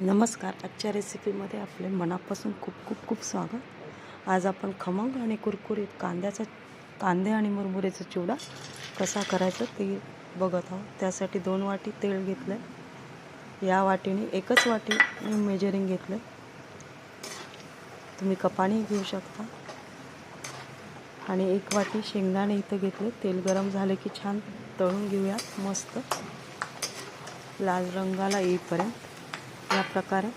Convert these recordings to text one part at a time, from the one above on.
नमस्कार. आजच्या रेसिपीमध्ये आपले मनापासून खूप खूप खूप स्वागत. आज आपण खमंग आणि कुरकुरीत कांदे आणि मुरमुऱ्याचा चिवडा कसा करायचा ते बघत आहोत. त्यासाठी 2 वाटी तेल घेतलं. या वाटीने एकच वाटी मेजरिंग घेतलं. तुम्ही कपाने घेऊ शकता. आणि 1 वाटी शेंगदाणे इथं घेतले. तेल गरम झाले की छान तळून घेऊया. मस्त लाल रंगाला येईपर्यंत या प्रकारे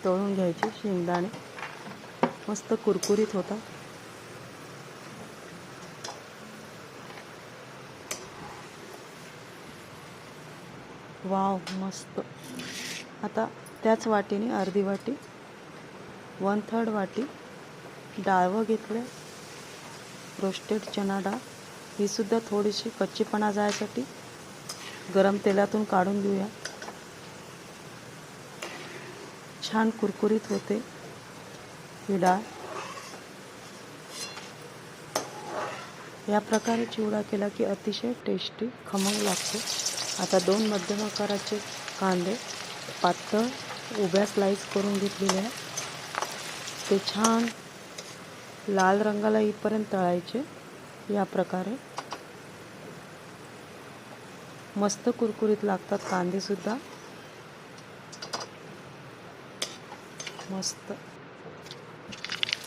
तळून घ्यायचे. शेंगदाणे मस्त कुरकुरीत होतात. वाव, मस्त. आता त्याच वाटीने अर्धी वाटी 1/3 वाटी डाळवं घेतलं. रोस्टेड चणा डाळ ही सुद्धा थोडीशी कच्चीपणा जायसाठी गरम तेलातून काढून घेऊया. छान कुरकुरीत होते ही डाळ. या प्रकारे चिवडा केला की अतिशय टेस्टी खमंग लागतो. आता 2 मध्यम आकाराचे कांदे पातळ उभ्या स्लाइस करून घेतलेले आहे. ते छान लाल रंगाला येईपर्यंत तळायचे. या प्रकारे मस्त कुरकुरीत लागतात कांदे सुद्धा. मस्त.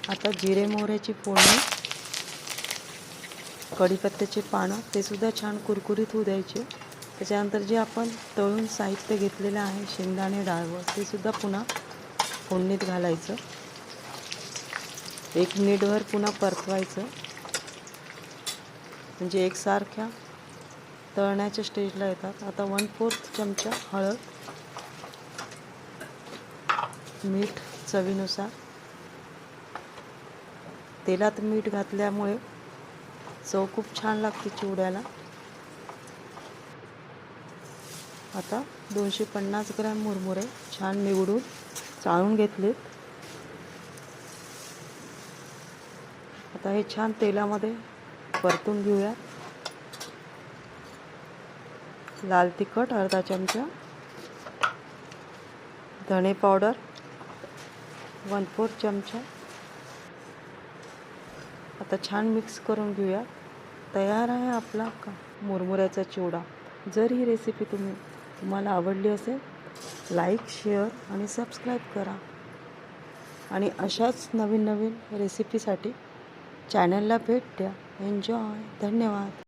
आता जिरे मोहऱ्याची फोडणी, कढीपत्त्याची पानं ते सुद्धा छान कुरकुरीत होऊ द्यायचे. त्याच्यानंतर जे आपण तळून साहित्य घेतलेलं आहे शेंगदाणे डाळवं ते सुद्धा पुन्हा फोडणीत घालायचं. 1 मिनिटभर पुन्हा परतवायचं. म्हणजे एकसारख्या तळण्याच्या स्टेजला येतात. आता 1/4 चमचा हळद, मीठ चवीनुसार. तेलात मीठ घातल्यामुळे चव खूप छान लागते चिवड्याला. आता 250 ग्रॅम मुरमुरे छान निवडून चाळून घेतलेत. आता हे छान तेलामध्ये परतून घेऊया. लाल तिखट अर्धा चमचा, धणे पावडर 1/4 चमचा. आता छान मिक्स करून घेऊया. तयार आहे आपला मुरमुऱ्याचा चिवडा. जर ही रेसिपी तुम्हाला आवडली असेल, लाईक, शेअर आणि सबस्क्राईब करा. आणि अशाच नवीन नवीन रेसिपीसाठी चॅनलला भेट द्या. एन्जॉय. धन्यवाद.